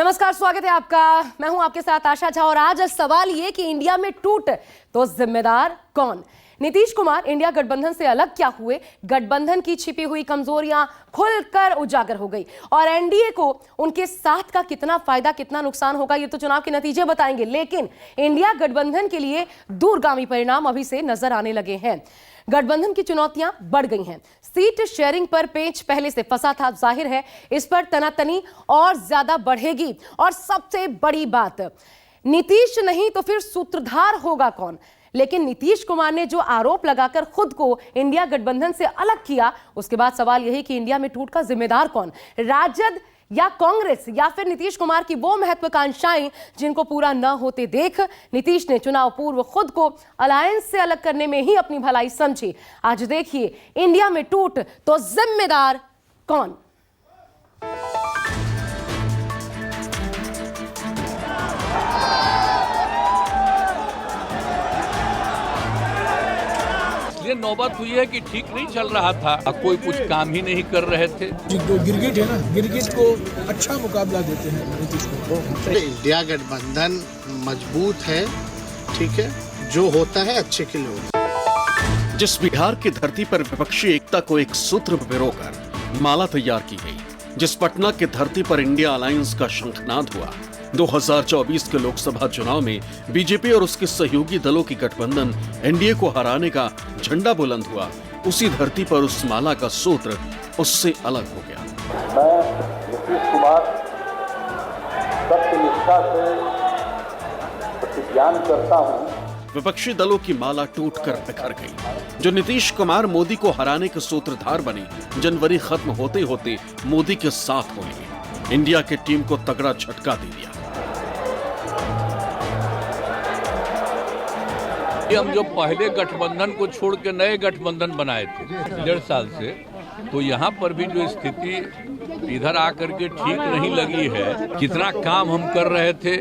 नमस्कार, स्वागत है आपका। मैं हूं आपके साथ आशा झा और आज सवाल ये कि इंडिया में टूट तो जिम्मेदार कौन। नीतीश कुमार इंडिया गठबंधन से अलग क्या हुए, गठबंधन की छिपी हुई कमजोरियां खुलकर उजागर हो गई और एनडीए को उनके साथ का कितना फायदा कितना नुकसान होगा ये तो चुनाव के नतीजे बताएंगे। लेकिन इंडिया गठबंधन के लिए दूरगामी परिणाम अभी से नजर आने लगे हैं। गठबंधन की चुनौतियां बढ़ गई हैं। सीट शेयरिंग पर पेंच पहले से फंसा था, जाहिर है इस पर तनातनी और ज्यादा बढ़ेगी। और सबसे बड़ी बात, नीतीश नहीं तो फिर सूत्रधार होगा कौन। लेकिन नीतीश कुमार ने जो आरोप लगाकर खुद को इंडिया गठबंधन से अलग किया, उसके बाद सवाल यही कि इंडिया में टूट का जिम्मेदार कौन, राजद या कांग्रेस या फिर नीतीश कुमार की वो महत्वाकांक्षाएं जिनको पूरा न होते देख नीतीश ने चुनाव पूर्व खुद को अलायंस से अलग करने में ही अपनी भलाई समझी। आज देखिए इंडिया में टूट तो जिम्मेदार कौन। ये नौबत हुई है कि ठीक नहीं चल रहा था, कोई कुछ काम ही नहीं कर रहे थे। जो गिरगिट है ना, गिरगिट को अच्छा मुकाबला देते हैं नीतीश कुमार। इंडिया गठबंधन मजबूत है, ठीक है, जो होता है अच्छे के लिए होता है। जिस बिहार की धरती पर विपक्षी एकता को एक सूत्र में पिरोकर माला तैयार की गई, जिस पटना की धरती पर इंडिया अलायंस का शंखनाद हुआ, 2024 के लोकसभा चुनाव में बीजेपी और उसके सहयोगी दलों की गठबंधन एनडीए को हराने का झंडा बुलंद हुआ, उसी धरती पर उस माला का सूत्र उससे अलग हो गया। मैं नीतीश कुमार सत्यनिष्ठा से प्रतिज्ञान करता हूं। विपक्षी दलों की माला टूटकर बिखर गई। जो नीतीश कुमार मोदी को हराने के सूत्रधार बने, जनवरी खत्म होते होते मोदी के साथ हो लिए, इंडिया की टीम को तगड़ा झटका दे दिया। हम जो पहले गठबंधन को छोड़ के नए गठबंधन बनाए थे 1.5 साल से, तो यहाँ पर भी जो स्थिति इधर आकर के ठीक नहीं लगी है। कितना काम हम कर रहे थे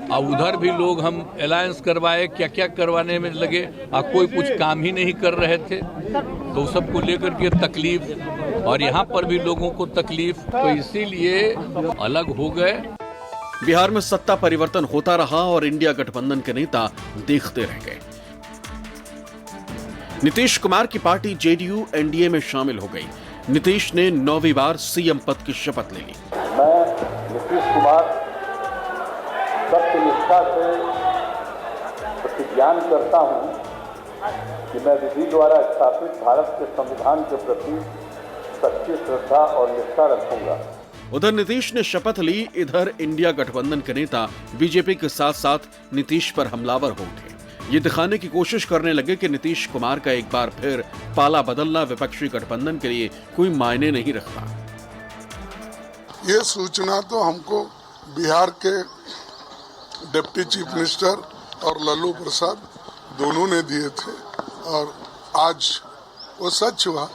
और उधर भी लोग हम अलायंस करवाए, क्या क्या करवाने में लगे और कोई कुछ काम ही नहीं कर रहे थे, तो सबको लेकर के तकलीफ और यहाँ पर भी लोगों को तकलीफ, तो इसीलिए अलग हो गए। बिहार में सत्ता परिवर्तन होता रहा और इंडिया गठबंधन के नेता देखते रह गए। नीतीश कुमार की पार्टी जेडीयू एनडीए में शामिल हो गई। नीतीश ने 9वीं बार सीएम पद की शपथ ले ली। मैं नीतीश कुमार सत्यनिष्ठा से प्रतिज्ञान करता हूं कि मैं विधि द्वारा स्थापित भारत के संविधान के प्रति सच्ची श्रद्धा और निष्ठा रखूंगा। उधर नीतीश ने शपथ ली, इधर इंडिया गठबंधन के नेता बीजेपी के साथ साथ नीतीश पर हमलावर हो उठे। ये दिखाने की कोशिश करने लगे कि नीतीश कुमार का एक बार फिर पाला बदलना विपक्षी गठबंधन के लिए कोई मायने नहीं रखता। ये सूचना तो हमको बिहार के डिप्टी चीफ मिनिस्टर और लल्लू प्रसाद दोनों ने दिए थे और आज वो सच हुआ।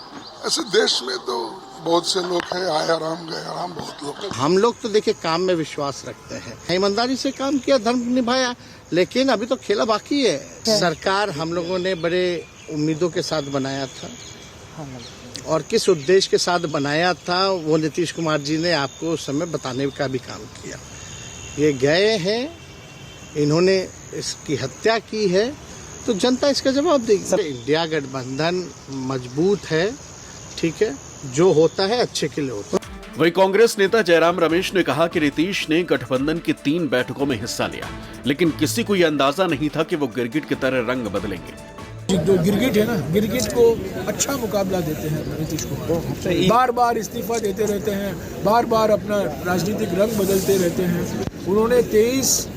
ऐसे देश में तो बहुत से लोग हैं, आए आराम गए आराम, बहुत लोग। हम लोग तो देखिए काम में विश्वास रखते हैं, ईमानदारी से काम किया, धर्म निभाया, लेकिन अभी तो खेला बाकी है। सरकार हम लोगों ने बड़े उम्मीदों के साथ बनाया था और किस उद्देश्य के साथ बनाया था वो नीतीश कुमार जी ने आपको उस समय बताने का भी काम किया। ये गए हैं, इन्होंने इसकी हत्या की है, तो जनता इसका जवाब देगी। इंडिया गठबंधन मजबूत है, ठीक है, जो होता है अच्छे के लिए होता है। वही कांग्रेस नेता जयराम रमेश ने कहा कि नीतीश ने गठबंधन की 3 बैठकों में हिस्सा लिया, लेकिन किसी को यह अंदाजा नहीं था कि वो गिरगिट की तरह रंग बदलेंगे। जो गिरगिट है ना, गिरगिट को अच्छा मुकाबला देते हैं नीतीश कुमार। बार बार इस्तीफा देते रहते हैं, बार बार अपना राजनीतिक रंग बदलते रहते हैं। उन्होंने 23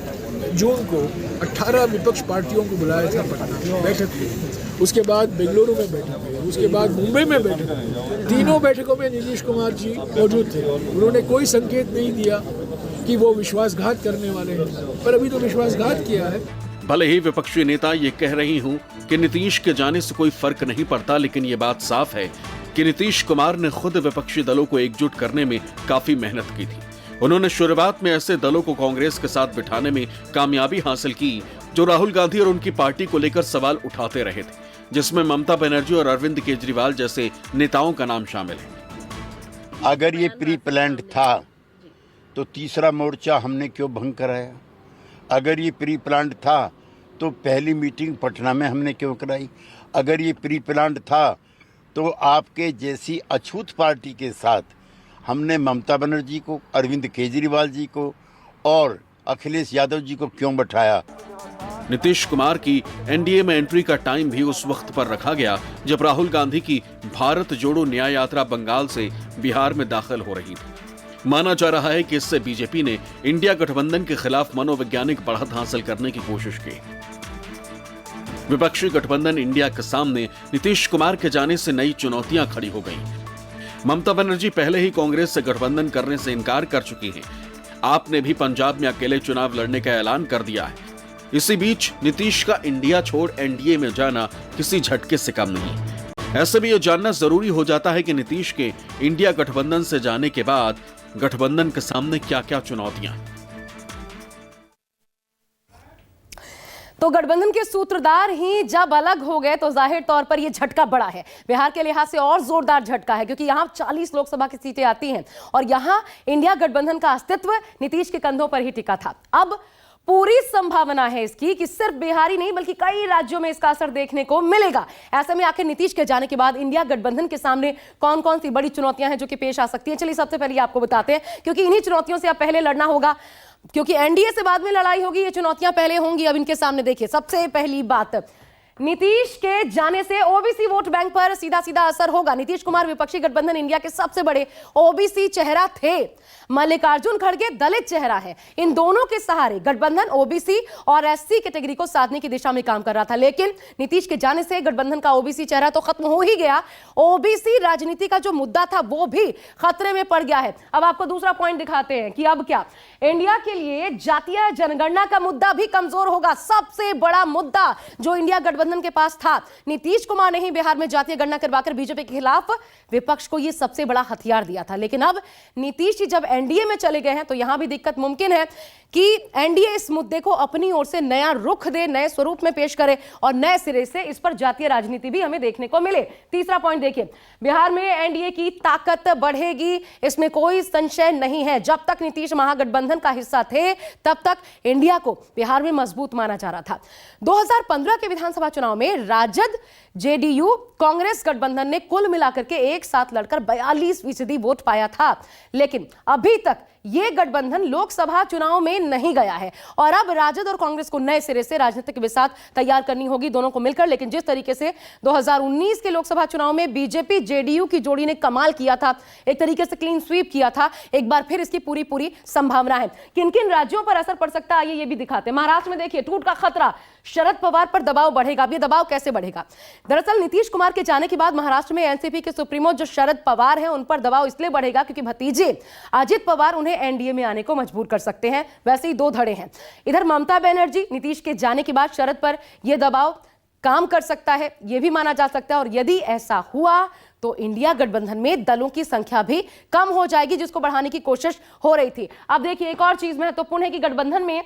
जून को 18 विपक्ष पार्टियों को बुलाया था पटना बैठक में, उसके बाद बेंगलुरु में बैठक हुई, उसके बाद मुंबई में बैठक हुई। तीनों बैठकों में नीतीश कुमार जी मौजूद थे। उन्होंने कोई संकेत नहीं दिया कि वो विश्वासघात करने वाले हैं, पर अभी तो विश्वासघात किया है। भले ही विपक्षी नेता ये कह रही हूं कि नीतीश के जाने से कोई फर्क नहीं पड़ता, लेकिन ये बात साफ है कि नीतीश कुमार ने खुद विपक्षी दलों को एकजुट करने में काफी मेहनत की थी। उन्होंने शुरुआत में ऐसे दलों को कांग्रेस के साथ बिठाने में कामयाबी हासिल की जो राहुल गांधी और उनकी पार्टी को लेकर सवाल उठाते रहे थे, जिसमें ममता बनर्जी और अरविंद केजरीवाल जैसे नेताओं का नाम शामिल है। अगर ये प्री प्लान्ड था तो तीसरा मोर्चा हमने क्यों भंग कराया? अगर ये प्री प्लान्ड था तो पहली मीटिंग पटना में हमने क्यों कराई? अगर ये प्री प्लान्ड था तो आपके जैसी अछूत पार्टी के साथ हमने ममता बनर्जी को, अरविंद केजरीवाल जी को और अखिलेश यादव जी को क्यों बैठाया? नीतीश कुमार की एनडीए में एंट्री का टाइम भी उस वक्त पर रखा गया जब राहुल गांधी की भारत जोड़ो न्याय यात्रा बंगाल से बिहार में दाखिल हो रही थी। माना जा रहा है कि इससे बीजेपी ने इंडिया गठबंधन के खिलाफ मनोवैज्ञानिक बढ़त हासिल करने की कोशिश की। विपक्षी गठबंधन इंडिया के सामने नीतीश कुमार के जाने से नई चुनौतियां खड़ी हो गईं। ममता बनर्जी पहले ही कांग्रेस से गठबंधन करने से इनकार कर चुकी हैं। आपने भी पंजाब में अकेले चुनाव लड़ने का ऐलान कर दिया है। इसी बीच नीतीश का इंडिया छोड़ एनडीए में जाना किसी झटके से कम नहीं। ऐसे भी ये जानना जरूरी हो जाता है कि नीतीश के इंडिया गठबंधन से जाने के बाद गठबंधन के सामने क्या क्या चुनौतियां। तो गठबंधन के सूत्रधार ही जब अलग हो गए तो जाहिर तौर पर यह झटका बड़ा है। बिहार के लिहाज से और जोरदार झटका है क्योंकि यहां 40 लोकसभा की सीटें आती हैं और यहां इंडिया गठबंधन का अस्तित्व नीतीश के कंधों पर ही टिका था। अब पूरी संभावना है इसकी कि सिर्फ बिहार ही नहीं बल्कि कई राज्यों में इसका असर देखने को मिलेगा। ऐसे में आखिर नीतीश के जाने के बाद इंडिया गठबंधन के सामने कौन कौन सी बड़ी चुनौतियां हैं जो कि पेश आ सकती हैं, चलिए सबसे पहले आपको बताते हैं क्योंकि इन्हीं चुनौतियों से अब पहले लड़ना होगा, क्योंकि एनडीए से बाद में लड़ाई होगी। ये चुनौतियां पहले होंगी अब इनके सामने। देखिए, सबसे पहली बात, नीतीश के जाने से ओबीसी वोट बैंक पर सीधा सीधा असर होगा। नीतीश कुमार विपक्षी गठबंधन इंडिया के सबसे बड़े ओबीसी चेहरा थे, मल्लिकार्जुन खड़गे दलित चेहरा है। इन दोनों के सहारे गठबंधन ओबीसी और एससी कैटेगरी को साधने की दिशा में काम कर रहा था, लेकिन नीतीश के जाने से गठबंधन का ओबीसी चेहरा तो खत्म हो ही गया, ओबीसी राजनीति का जो मुद्दा था वो भी खतरे में पड़ गया है। अब आपको दूसरा पॉइंट दिखाते हैं कि अब क्या इंडिया के लिए जातीय जनगणना का मुद्दा भी कमजोर होगा। सबसे बड़ा मुद्दा जो इंडिया गठबंधन के पास था, नीतीश कुमार ने ही बिहार में जातीय गणना करवाकर बीजेपी के खिलाफ विपक्ष को यह सबसे बड़ा हथियार दिया था। लेकिन अब नीतीश जी जब एनडीए में चले गए हैं तो यहां भी दिक्कत मुमकिन है कि एनडीए इस मुद्दे को अपनी ओर से नया रुख दे, नए स्वरूप में पेश करे और नए सिरे से इस पर जातीय राजनीति भी हमें देखने को मिले। तीसरा पॉइंट देखिए, बिहार में एनडीए की ताकत बढ़ेगी, इसमें कोई संशय नहीं है। जब तक नीतीश महागठबंधन का हिस्सा थे तब तक इंडिया को बिहार में मजबूत माना जा रहा था। 2015 के विधानसभा चुनाव में राजद, जेडीयू, कांग्रेस गठबंधन ने कुल मिलाकर के एक साथ लड़कर 42% वोट पाया था, लेकिन अभी तक यह गठबंधन लोकसभा चुनाव में नहीं गया है और अब राजद और कांग्रेस को नए सिरे से राजनीतिक बिसात तैयार करनी होगी दोनों को मिलकर। लेकिन जिस तरीके से 2019 के लोकसभा चुनाव में बीजेपी जेडीयू की जोड़ी ने कमाल किया था, एक तरीके से क्लीन स्वीप किया था, एक बार फिर इसकी पूरी संभावना है। किन किन राज्यों पर असर पड़ सकता है आइए ये भी दिखाते हैं। महाराष्ट्र में देखिए, टूट का खतरा, शरद पवार पर दबाव बढ़ेगा। अब ये दबाव कैसे बढ़ेगा? दरअसल नीतीश कुमार के जाने के बाद महाराष्ट्र में एनसीपी के सुप्रीमो जो शरद पवार हैं उन पर दबाव इसलिए बढ़ेगा क्योंकि भतीजे अजित पवार उन्हें एनडीए में आने को मजबूर कर सकते हैं। वैसे ही दो धड़े हैं। इधर ममता बनर्जी, नीतीश के जाने के बाद शरद पर यह दबाव काम कर सकता है, यह भी माना जा सकता है और यदि ऐसा हुआ तो इंडिया गठबंधन में दलों की संख्या भी कम हो जाएगी जिसको बढ़ाने की कोशिश हो रही थी। अब देखिए, एक और चीज महत्वपूर्ण है कि गठबंधन में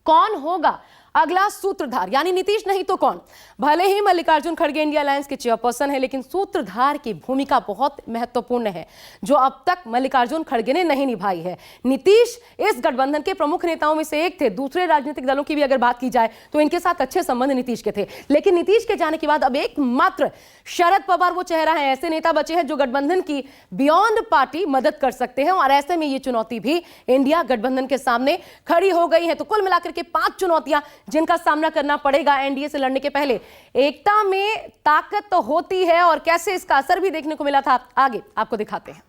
कौन होगा अगला सूत्रधार, यानी नीतीश नहीं तो कौन? भले ही मल्लिकार्जुन खड़गे इंडिया अलायंस के चेयरपर्सन है, लेकिन सूत्रधार की भूमिका बहुत महत्वपूर्ण है जो अब तक मल्लिकार्जुन खड़गे ने नहीं निभाई है। नीतीश इस गठबंधन के प्रमुख नेताओं में से एक थे। दूसरे राजनीतिक दलों की भी अगर बात की जाए तो इनके साथ अच्छे संबंध नीतीश के थे, लेकिन नीतीश के जाने के बाद अब एकमात्र शरद पवार वो चेहरा है, ऐसे नेता बचे हैं जो गठबंधन की बियॉन्ड पार्टी मदद कर सकते हैं और ऐसे में ये चुनौती भी इंडिया गठबंधन के सामने खड़ी हो गई है। तो कुल मिलाकर के 5 चुनौतियां जिनका सामना करना पड़ेगा एनडीए से लड़ने के पहले। एकता में ताकत तो होती है और कैसे इसका असर भी देखने को मिला था, आगे आपको दिखाते हैं।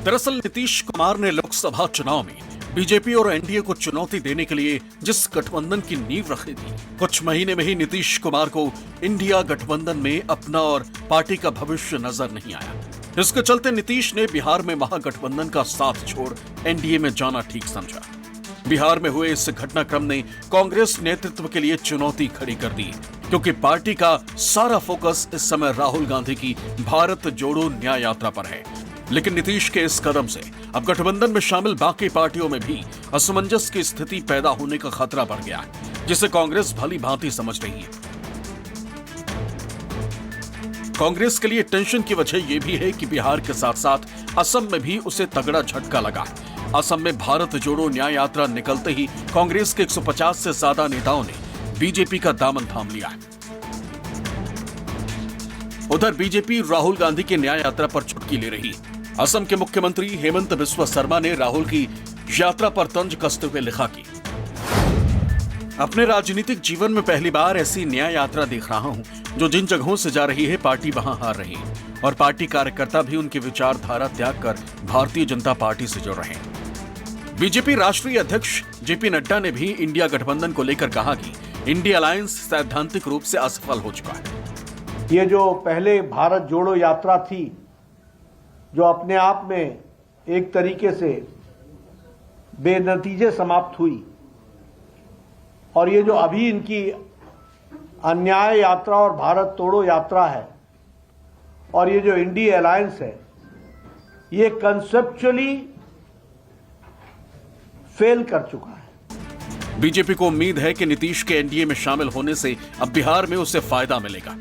दरअसल नीतीश कुमार ने लोकसभा चुनाव में बीजेपी और एनडीए को चुनौती देने के लिए जिस गठबंधन की नींव रखी थी, कुछ महीने में ही नीतीश कुमार को इंडिया गठबंधन में अपना और पार्टी का भविष्य नजर नहीं आया। इसके चलते नीतीश ने बिहार में महागठबंधन का साथ छोड़ एनडीए में जाना ठीक समझा। बिहार में हुए इस घटनाक्रम ने कांग्रेस नेतृत्व के लिए चुनौती खड़ी कर दी, क्योंकि पार्टी का सारा फोकस इस समय राहुल गांधी की भारत जोड़ो न्याय यात्रा पर है। लेकिन नीतीश के इस कदम से अब गठबंधन में शामिल बाकी पार्टियों में भी असमंजस की स्थिति पैदा होने का खतरा बढ़ गया है, जिसे कांग्रेस भली भांति समझ रही है। कांग्रेस के लिए टेंशन की वजह यह भी है कि बिहार के साथ साथ असम में भी उसे तगड़ा झटका लगा। असम में भारत जोड़ो न्याय यात्रा निकलते ही कांग्रेस के 150 से ज्यादा नेताओं ने बीजेपी का दामन थाम लिया। उधर बीजेपी राहुल गांधी की न्याय यात्रा पर चुटकी ले रही। असम के मुख्यमंत्री हेमंत बिस्वा शर्मा ने राहुल की यात्रा पर तंज कसते हुए लिखा कि अपने राजनीतिक जीवन में पहली बार ऐसी न्याय यात्रा देख रहा हूं जो जिन जगहों से जा रही है पार्टी वहां हार रही है और पार्टी कार्यकर्ता भी उनकी विचारधारा त्याग कर भारतीय जनता पार्टी से जुड़ रहे हैं। बीजेपी राष्ट्रीय अध्यक्ष जेपी नड्डा ने भी इंडिया गठबंधन को लेकर कहा कि इंडिया अलायंस सैद्धांतिक रूप से असफल हो चुका है। ये जो पहले भारत जोड़ो यात्रा थी, जो अपने आप में एक तरीके से बेनतीजे समाप्त हुई, और ये जो अभी इनकी अन्याय यात्रा और भारत तोड़ो यात्रा है और ये जो इंडिया अलायंस है, ये कंसेप्चुअली फेल कर चुका है। बीजेपी को उम्मीद है कि नीतीश के एनडीए में शामिल होने से अब बिहार में उसे फायदा मिलेगा।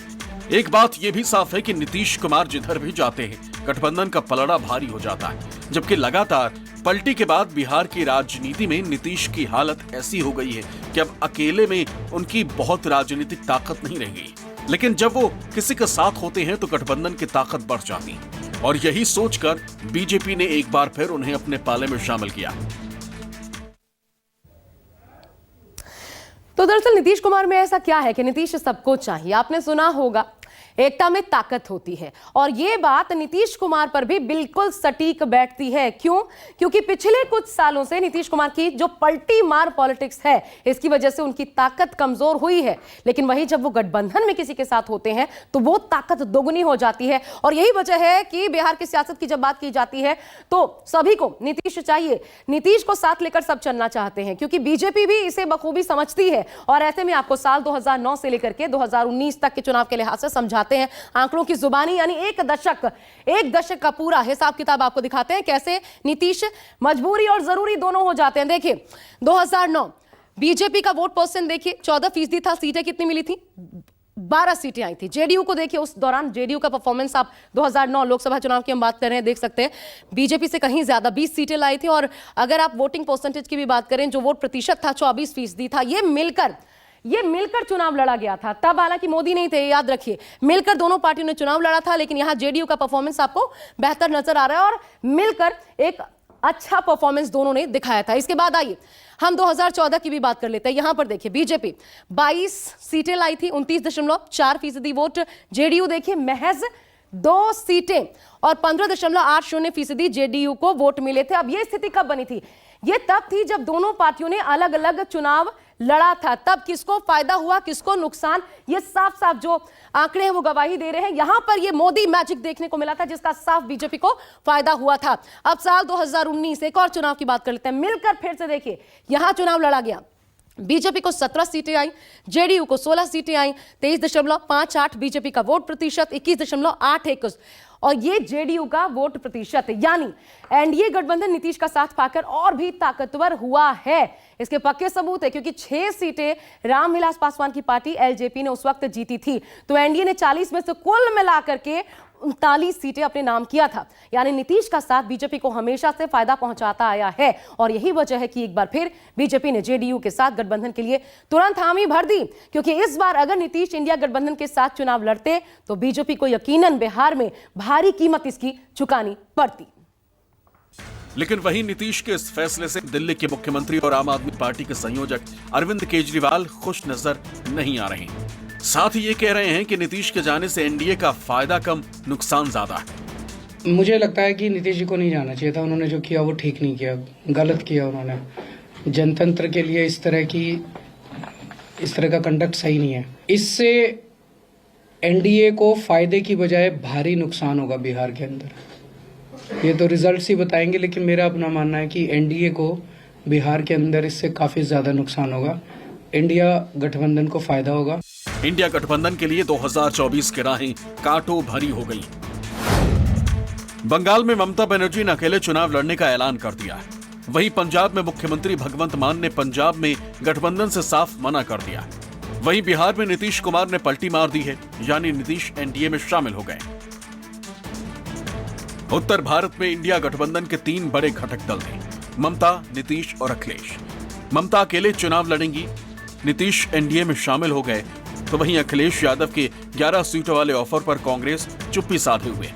एक बात यह भी साफ है कि नीतीश कुमार जिधर भी जाते हैं गठबंधन का पलड़ा भारी हो जाता है, जबकि लगातार पलटी के बाद बिहार की राजनीति में नीतीश की हालत ऐसी हो गई है कि अब अकेले में उनकी बहुत राजनीतिक ताकत नहीं रह गई, लेकिन जब वो किसी के साथ होते हैं तो गठबंधन की ताकत बढ़ जाती है और यही सोचकर बीजेपी ने एक बार फिर उन्हें अपने पाले में शामिल किया। तो दरअसल नीतीश कुमार में ऐसा क्या है कि नीतीश सबको चाहिए। आपने सुना होगा एकता में ताकत होती है, और ये बात नीतीश कुमार पर भी बिल्कुल सटीक बैठती है। क्यों? क्योंकि पिछले कुछ सालों से नीतीश कुमार की जो पलटी मार पॉलिटिक्स है, इसकी वजह से उनकी ताकत कमजोर हुई है, लेकिन वही जब वो गठबंधन में किसी के साथ होते हैं तो वो ताकत दोगुनी हो जाती है। और यही वजह है कि बिहार की सियासत की जब बात की जाती है तो सभी को नीतीश चाहिए, नीतीश को साथ लेकर सब चलना चाहते हैं, क्योंकि बीजेपी भी इसे बखूबी समझती है। और ऐसे में आपको साल 2009 से लेकर के 2019 तक के चुनाव के लिहाज से समझाते हैं, आंकड़ों की जुबानी, यानी एक दशक का पूरा हिसाब किताब आपको दिखाते हैं कैसे नीतीश मजबूरी और जरूरी दोनों हो जाते हैं। देखिए 2009 बीजेपी का वोट परसेंट देखिए 14% था, सीटें कितनी मिली थी? 12 सीटें आई थी। जेडीयू को देखिए, उस दौरान जेडीयू का परफॉर्मेंस आप 2009 लोकसभा चुनाव की हम बात कर रहे हैं, देख सकते हैं बीजेपी से कहीं ज्यादा 20 सीटें लाई थी। और अगर आप वोटिंग परसेंटेज की भी बात करें, जो वोट प्रतिशत था 24% था। ये मिलकर चुनाव लड़ा गया था। तब हालांकि मोदी नहीं थे, याद रखिए, मिलकर दोनों पार्टियों ने चुनाव लड़ा था, लेकिन यहां जेडीयू का परफॉर्मेंस आपको बेहतर नजर आ रहा है और मिलकर एक अच्छा परफॉर्मेंस दोनों ने दिखाया था। इसके बाद आइए हम 2014 की भी बात कर लेते हैं। यहां पर देखिए बीजेपी 22 सीटें लाई थी, 29.4% वोट। जेडीयू देखिए महज 2 सीटें और 15.80% जेडीयू को वोट मिले थे। अब यह स्थिति कब बनी थी? ये तब थी जब दोनों पार्टियों ने अलग अलग चुनाव लड़ा था। तब किसको फायदा हुआ, किसको नुकसान, ये साफ साफ जो आंकड़े हैं वो गवाही दे रहे हैं। यहां पर ये मोदी मैजिक देखने को मिला था, जिसका साफ बीजेपी को फायदा हुआ था। अब साल 2019 एक और चुनाव की बात कर लेते हैं। मिलकर फिर से देखिए, यहां चुनाव लड़ा गया। बीजेपी को 17 सीटें आई, जेडीयू को 16 सीटें आई। 23.58 बीजेपी का वोट प्रतिशत, 21.81 और ये जेडीयू का वोट प्रतिशत, यानी एनडीए गठबंधन नीतीश का साथ पाकर और भी ताकतवर हुआ है। इसके पक्के सबूत है, क्योंकि 6 सीटें रामविलास पासवान की पार्टी एलजेपी ने उस वक्त जीती थी, तो एनडीए ने 40 में से कुल मिलाकर के 39 सीटें अपने नाम किया था। यानी नीतीश का साथ बीजेपी को हमेशा से फायदा पहुंचाता आया है, और यही वजह है कि एक बार फिर बीजेपी ने जेडीयू के साथ गठबंधन के लिए तुरंत हामी भर दी, क्योंकि इस बार अगर नीतीश इंडिया गठबंधन के साथ चुनाव लड़ते तो बीजेपी को यकीनन बिहार में भारी कीमत इसकी चुकानी पड़ती। लेकिन वहीं नीतीश के इस फैसले से दिल्ली के मुख्यमंत्री और आम आदमी पार्टी के संयोजक अरविंद केजरीवाल खुश नजर नहीं आ रहे। साथ ही ये कह रहे हैं कि नीतीश के जाने से एनडीए का फायदा कम, नुकसान ज्यादा है। मुझे लगता है कि नीतीश जी को नहीं जाना चाहिए था। उन्होंने जो किया वो ठीक नहीं किया, गलत किया उन्होंने। जनतंत्र के लिए इस तरह का कंडक्ट सही नहीं है। इससे एनडीए को फायदे की बजाय भारी नुकसान होगा बिहार के अंदर। ये तो रिजल्ट्स ही बताएंगे, लेकिन मेरा अपना मानना है कि एनडीए को बिहार के अंदर इससे काफी ज्यादा नुकसान होगा। इंडिया गठबंधन को फायदा होगा। इंडिया गठबंधन के लिए 2024 की राहें कांटों भरी हो गई। बंगाल में ममता बनर्जी ने अकेले चुनाव लड़ने का ऐलान कर दिया है। वहीं पंजाब में मुख्यमंत्री भगवंत मान ने पंजाब में गठबंधन से साफ मना कर दिया। वहीं बिहार में नीतीश कुमार ने पलटी मार दी है, यानी नीतीश एनडीए में शामिल हो गए। उत्तर भारत में इंडिया गठबंधन के 3 बड़े घटक दल थे, ममता, नीतीश और अखिलेश। ममता अकेले चुनाव लड़ेंगी, नीतीश एनडीए में शामिल हो गए, तो वहीं अखिलेश यादव के 11 सीटों वाले ऑफर पर कांग्रेस चुप्पी साधे हुए।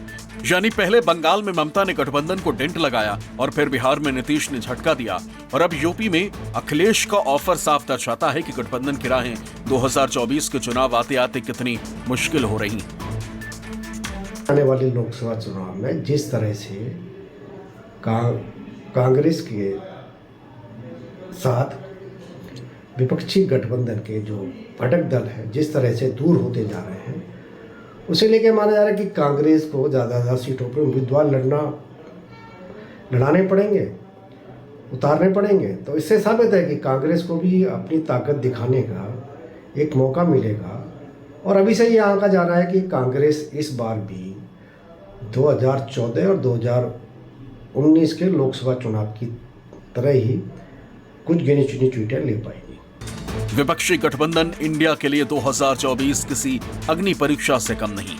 यानी पहले बंगाल में ममता ने गठबंधन को डेंट लगाया और फिर बिहार में नीतीश ने झटका दिया, और अब यूपी में अखिलेश का ऑफर साफ दर्शाता है कि गठबंधन की राहें 2024 के चुनाव आते आते कितनी मुश्किल हो रही। आने वाले लोकसभा चुनाव में जिस तरह से कांग्रेस के साथ विपक्षी गठबंधन के जो घटक दल हैं जिस तरह से दूर होते जा रहे हैं, उसे लेकर माना जा रहा है कि कांग्रेस को ज़्यादा सीटों पर उम्मीदवार लड़ाने पड़ेंगे, उतारने पड़ेंगे। तो इससे साबित है कि कांग्रेस को भी अपनी ताकत दिखाने का एक मौका मिलेगा। और अभी से ये आंका जा रहा है कि कांग्रेस इस बार भी 2014 और 2019 के लोकसभा चुनाव की तरह ही कुछ गिनी चुनी सीटें ले पाएगी। विपक्षी गठबंधन इंडिया के लिए 2024 किसी अग्नि परीक्षा से कम नहीं।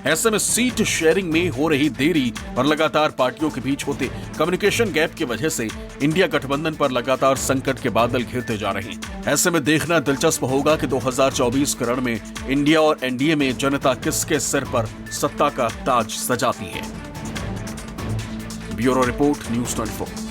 ऐसे में सीट शेयरिंग में हो रही देरी और लगातार पार्टियों के बीच होते कम्युनिकेशन गैप की वजह से इंडिया गठबंधन पर लगातार संकट के बादल घिरते जा रहे हैं। ऐसे में देखना दिलचस्प होगा कि 2024 के रण में इंडिया और एनडीए में जनता किसके सिर पर सत्ता का ताज सजाती है। Bureau report, news 24।